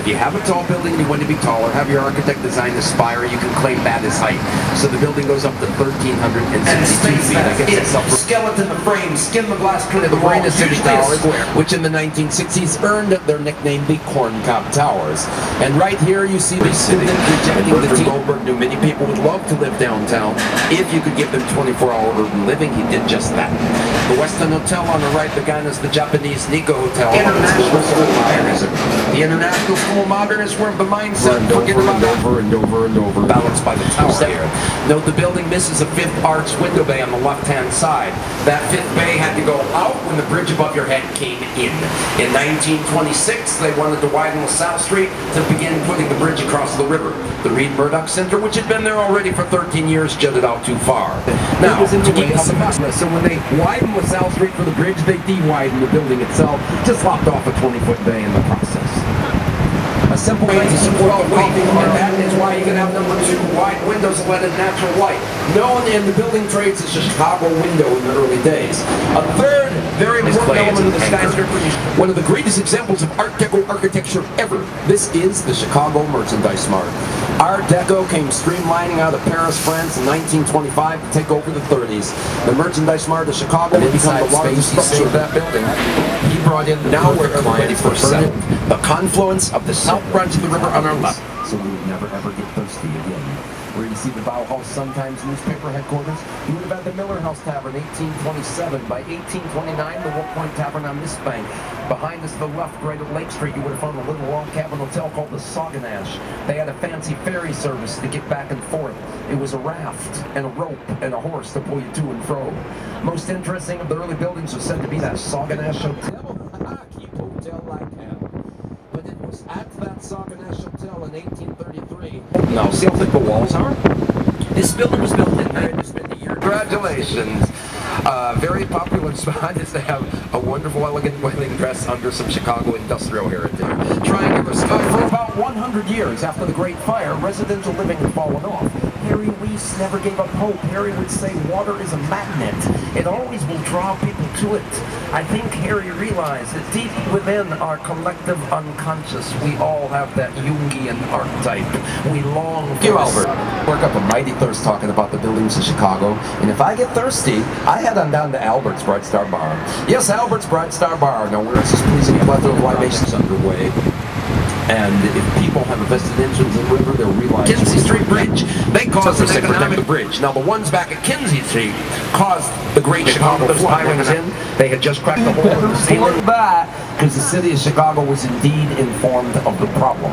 if you have a tall building and you want to be taller, have your architect design the spire, you can claim that as height. So the building goes up to 1,362 feet. Skeleton the frame, skin the glass clear The Marina City Towers, which in the 1960s earned their nickname the Corncob Towers. And right here you see the city rejecting the team. Goldberg knew many people would love to live downtown if you could give them 24-hour urban living. He did just that. The Westin Hotel on the right began as the Japanese Nikko Hotel. International School of Modernism. The International School of Modernists were the mindset over and over. Balanced by the tower here. Note the building misses a fifth arch window bay on the left-hand side. That fifth bay had to go out when the bridge above your head came in. In 1926, they wanted to widen LaSalle Street to begin putting the bridge across the river. The Reed Murdoch Center, which had been there already for 13 years, jutted out too far. Now, to keep up the so when they widened LaSalle Street for the bridge, they de-widened the building itself, just lopped off a 20-foot bay in the process. A simple way to support the weight, and that is why you can have number 2 wide windows that let in natural light. Known in the building trades as the Chicago window in the early days. A third very important element of the skyscraper, one of the greatest examples of Art Deco architecture ever. This is the Chicago Merchandise Mart. Art Deco came streamlining out of Paris, France in 1925 to take over the 30s. The Merchandise Mart of Chicago would become the largest structure of that building. He brought in now where everybody first settled, the confluence of the south branch of the river on our left. So we would never ever get thirsty again. Where you see the Bauhaus Sun-Times newspaper headquarters, you would have had the Miller House Tavern, 1827. By 1829, the Wolf Point Tavern on this bank. Behind us to the left, right at Lake Street, you would have found a little log cabin hotel called the Sauganash. They had a fancy ferry service to get back and forth. It was a raft and a rope and a horse to pull you to and fro. Most interesting of the early buildings was said to be that Sauganash Hotel. Keep hotel like that. But it was at that Sauganash Hotel in 1833. Now, see how thick the walls are? This building was built in 90 years. Congratulations. Very popular spot is to have a wonderful, elegant wedding dress under some Chicago industrial heritage. Triangular sky. For about 100 years after the Great Fire, residential living had fallen off. Harry Weiss never gave up hope. Harry would say water is a magnet. It always will draw people to it. I think Harry realized that deep within our collective unconscious, we all have that Jungian archetype. We long for Albert. Work up a mighty thirst talking about the buildings of Chicago. And if I get thirsty, I head on down to Albert's Bright Star Bar. Yes, Albert's Bright Star Bar. Now, where is this pleasing plethora of libations underway? And if people have a vested interest in the river, they'll realize Kinsey Street Bridge, they caused an economic bridge. Now the ones back at Kinsey Street caused the great Chicago flood. They had just cracked the hole in the ceiling because the city of Chicago was indeed informed of the problem.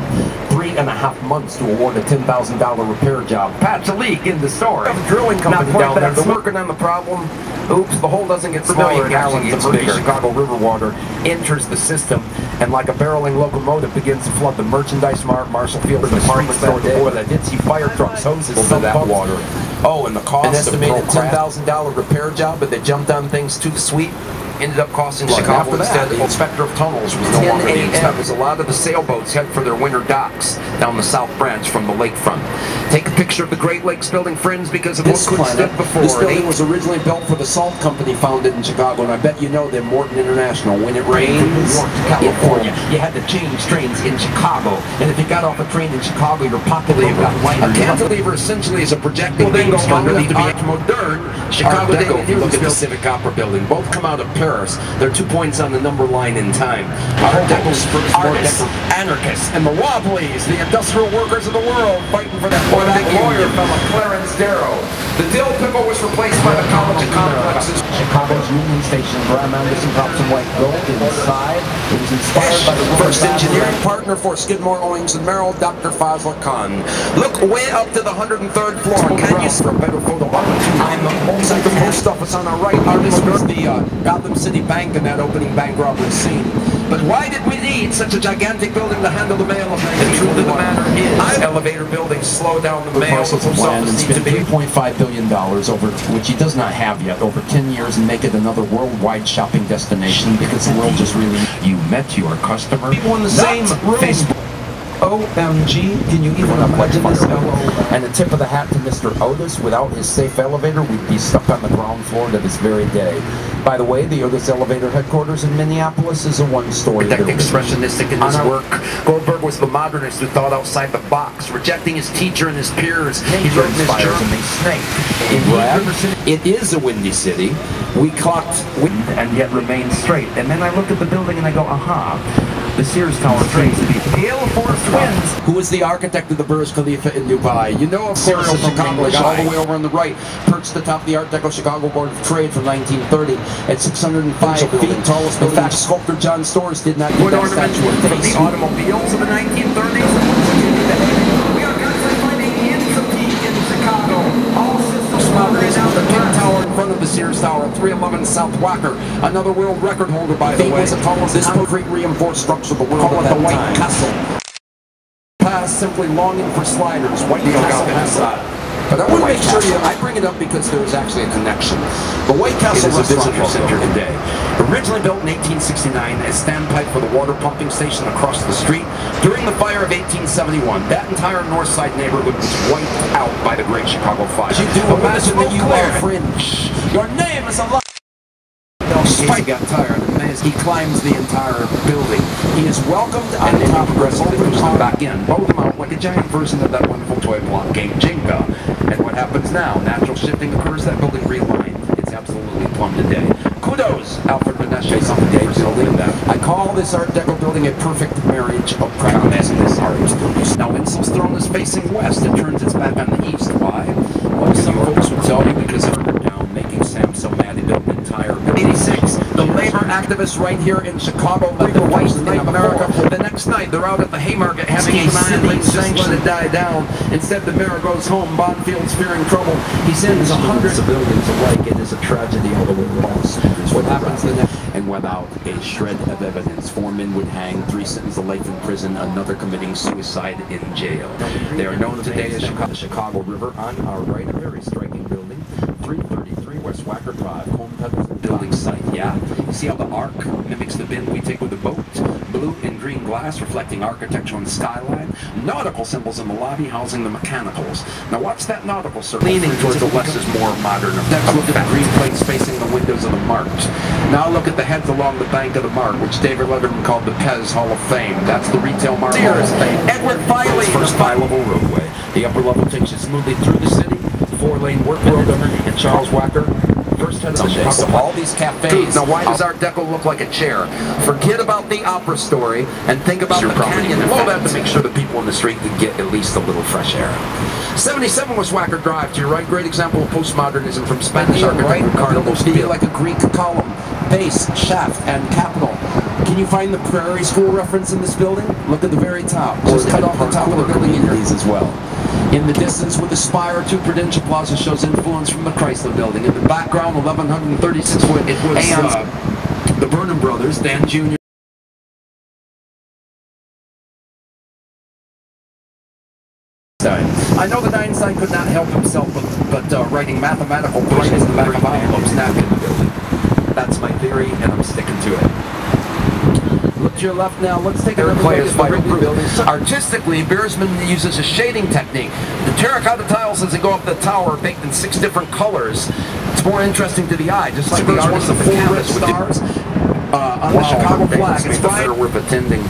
3.5 months to award a $10,000 repair job. Patch a leak in the story. A drilling company down there, they're working on the problem. Oops, the hole doesn't get smaller. Gallons of murky Chicago river water enters the system, and like a barreling locomotive begins to flood the Merchandise Mart, Marshall Field, and the department store before that. Did see fire trucks, hoses, over that water. Oh, and the cost, an estimated $10,000 repair job, but they jumped on things too sweet. Ended up costing Chicago instead. The inspector of tunnels was no longer the inspector. As a lot of the sailboats head for their winter docks down the South Branch from the lakefront. Take a picture of the Great Lakes building, friends, because of this planet. This building was originally built for the Salt Company founded in Chicago, and I bet you know them, Morton International. When it rained from New York to California, you had to change trains in Chicago, and if you got off a train in Chicago, your pocketbook got lighter. A cantilever essentially is a projecting beam under the Art Moderne. Chicago Deco, if you look at the Civic Opera building, both come out of Paris. They're 2 points on the number line in time. Art Deco's first artists, anarchists, and the Wobblies, the industrial workers of the world, fighting for that lawyer fellow, Clarence Darrow. The dill pickle was replaced by the college of complexes. Chicago's Union Station, Graham Anderson dropped some white gold inside. It was inspired by the first engineering partner for Skidmore, Owings & Merrill, Dr. Fazla Khan. Look way up to the 103rd floor. Can you for a better photo opportunity? Inside the post office on our right, artist was the Gotham City Bank in that opening bank robbery scene. But why did we need such a gigantic building to handle the mail of 1921? The truth of the matter is, elevator buildings slow down the mail. Plan and spend $3.5 billion over, which he does not have yet, over 10 years, and make it another worldwide shopping destination because the world just really. You met your customer. People in the same room. Facebook. OMG, can you even imagine this? And a tip of the hat to Mr. Otis. Without his safe elevator, we'd be stuck on the ground floor to this very day. By the way, the Otis Elevator headquarters in Minneapolis is a one-story building. Expressionistic in his work, Goldberg was the modernist who thought outside the box, rejecting his teacher and his peers. He wrote in his journal, It is a windy city. We clocked wind and yet remain straight. And then I look at the building and I go, aha. The Sears Tower trains to be Pale Forest Winds. Who was the architect of the Burj Khalifa in Dubai? You know, of course, the Chicago, all the way over on the right, perched atop the Art Deco Chicago Board of Trade from 1930 at 605 feet, tallest. In fact, sculptor John Storrs did not get that statue of from the automobiles of the 1930s. We are constantly finding inns of peak in Chicago. All systems smothering out the Pink Tower in front of the Sears Tower, 311 South Wacker, another world record holder, by the way. Was the tallest concrete reinforced structure the world at the White Castle. Past simply longing for sliders. White Castle has that. But I want to make sure I bring it up because there's actually a connection. The White Castle is a visitor center today. Originally built in 1869 as standpipe for the water pumping station across the street, during the fire of 1871, that entire north side neighborhood was wiped out by the Great Chicago Fire. You do imagine that you are fringe. Your name is a lie. Spike got tired. He climbs the entire building. He is welcomed on the top aggressively pushes them back in. Bow them out like a giant version of that wonderful toy block game Jenga. And what happens now? Natural shifting occurs, that building realigned. It's absolutely plumb today. Kudos, Alfred Beneshe, something for building that. I call this Art Deco building a perfect marriage of practice and art. Now, Insull's throne is facing west. It turns its back on the east. Why? Well, some folks would tell you because it burned down, making Sam so mad he built an entire building. 86, the labor activists right here in Chicago let the whites in America. The next night, they're out at the Haymarket having a city just let it die down. Instead, the mayor goes home. Bonfield's fearing trouble. He sends 100 civilians alike. It is a tragedy all the way lost. What happens the next? And without a shred of evidence, 4 men would hang, 3 sentenced to life in prison, another committing suicide in jail. They are known today as the Chicago River. On our right, a very striking building, 333 West Wacker Drive, home building site. Yeah, you see how the arc mimics the bin we take with the boat? Blue and green glass reflecting architecture on the skyline. Nautical symbols in the lobby housing the mechanicals. Now watch that nautical circle. Leaning towards the west is more modern. Next, look at the green plates facing the windows of the Mart. Now look at the heads along the bank of the Mart, which David Letterman called the Pez Hall of Fame. That's the retail Mart Hall of Fame. Edward Filey, first bi-level roadway. The upper level takes you smoothly through the city. 4-lane work road and Charles Wacker. First head of the Chicago. All these cafes. Now, why does Art Deco look like a chair? Forget about the opera story and think about the canyon and all that to make sure the people in the street can get at least a little fresh air. 77 West Wacker Drive to your right. Great example of postmodernism from Spanish architect Ricardo Bustillo. Like a Greek column, base, shaft, and capital. Can you find the Prairie School reference in this building? Look at the very top. Just cut off the top of the building in these as well. In the distance with the spire to Prudential Plaza shows influence from the Chrysler building. In the background, 1,136 foot. It was the Burnham brothers, Dan Jr. I know that Einstein could not help himself but writing mathematical questions in the back of envelopes napkin in the building. That's my theory, and I'm sticking to it. Look to your left now. Let's take a look at the Wrigley building. Artistically, Beersman uses a shading technique. The terracotta tiles as they go up the tower are baked in 6 different colors. It's more interesting to the eye, just like the artist of the canvas stars on the Chicago flag. It's fair worth attending.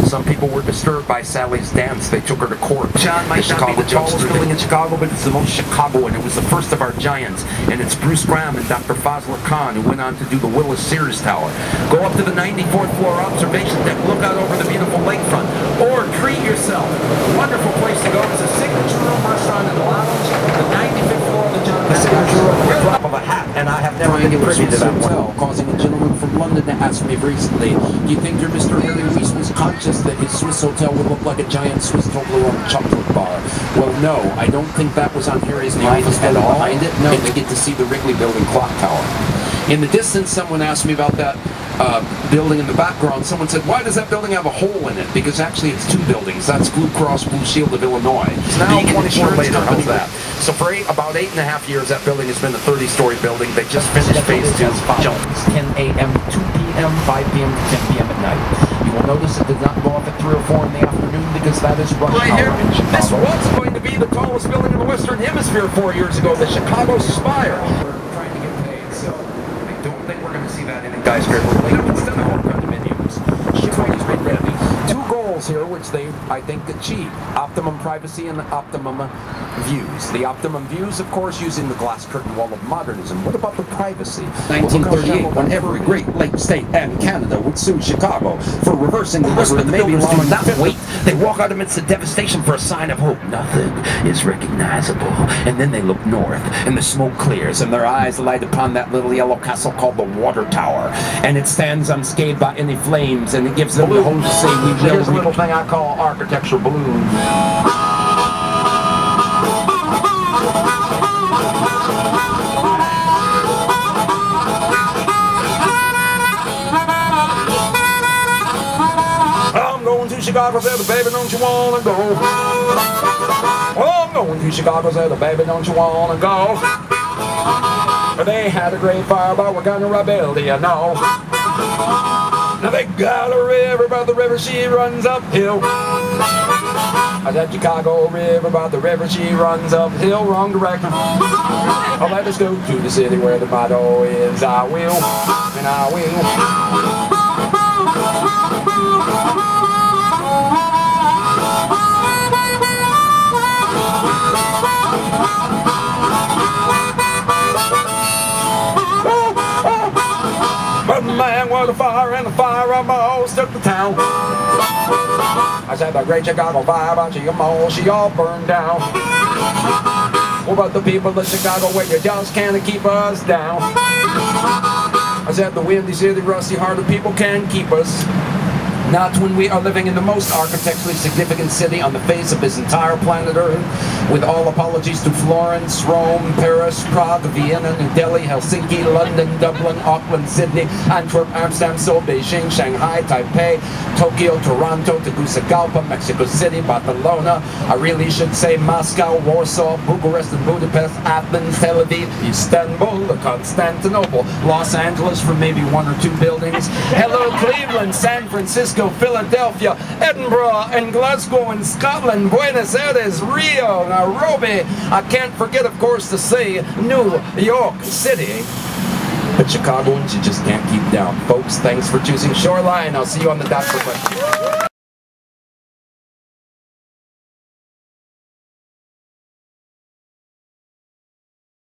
Some people were disturbed by Sally's dance. They took her to court. John might not be the tallest building in Chicago, but it's the most Chicagoan. It was the first of our giants. And it's Bruce Graham and Dr. Fazlur Khan who went on to do the Willis Sears Tower. Go up to the 94th floor observation deck. Look out over the beautiful lakefront. Or treat yourself. Wonderful place to go. It's a signature room restaurant and lounge. The 95th floor of the John signature room with a drop of a hat. And I have never been privy to that hotel, causing a gentleman from London to ask me recently, do you think your Mr. Harry Weiss was conscious that his Swiss hotel would look like a giant Swiss Toblerone chocolate bar? Well, no, I don't think that was on Harry's mind at all. Behind it, no, they get to see the Wrigley Building clock tower. In the distance, someone asked me about that building in the background. Someone said, why does that building have a hole in it? Because actually it's 2 buildings. That's Blue Cross Blue Shield of Illinois. It's now 24 later, how's that? So for about 8.5 years, that building has been a 30-story building. They just finished phase 2. 10 a.m. to 2 p.m., 5 p.m. to 10 p.m. at night. You You'll notice it did not go off at 3 or 4 in the afternoon because that is rush Right here, hour in Chicago. this was going to be the tallest building in the Western Hemisphere 4 years ago, the Chicago Spire. We're trying to get paid, so I don't think we're going to see that in skyscraper. Instead of condominiums, Chicago's been ready. 2 goals here, which they, I think, achieved. Optimum privacy and optimum views. The optimum views, of course, using the glass curtain wall of modernism. What about the privacy? 1938, when every great lake state and Canada would sue Chicago for reversing the river and maybe do allowing not wait. They walk out amidst the devastation for a sign of hope. Nothing is recognizable. And then they look north, and the smoke clears, and their eyes light upon that little yellow castle called the Water Tower. And it stands unscathed by any flames, and it gives them the hope to say, we will. Here's a little thing I call architecture balloons. I'm going to Chicago, said the baby, don't you wanna go? I'm going to Chicago, said the baby, don't you wanna go? They had a great fire, but we're gonna rebel, do you know? Now they got a river, but the river she runs uphill. I said Chicago River, but the river she runs uphill, wrong direction. Oh, let us go to the city where the motto is I will, and I will. But man, what a fire, and the fire almost took the town. I said the great Chicago fire, but she all burned down. Oh, but the people of Chicago, well, you just can't keep us down. I said the windy city, rusty-hearted people can't keep us. Not when we are living in the most architecturally significant city on the face of this entire planet Earth. With all apologies to Florence, Rome, Paris, Prague, Vienna, New Delhi, Helsinki, London, Dublin, Auckland, Sydney, Antwerp, Amsterdam, Seoul, Beijing, Shanghai, Taipei, Tokyo, Toronto, Tegucigalpa, Mexico City, Barcelona. I really should say Moscow, Warsaw, Bucharest, and Budapest, Athens, Tel Aviv, Istanbul, Constantinople, Los Angeles for maybe 1 or 2 buildings. Hello, Cleveland, San Francisco, Philadelphia, Edinburgh, and Glasgow in Scotland, Buenos Aires, Rio, Nairobi. I can't forget, of course, to say New York City. But Chicagoans, you just can't keep down. Folks, thanks for choosing Shoreline. I'll see you on the dot for questions.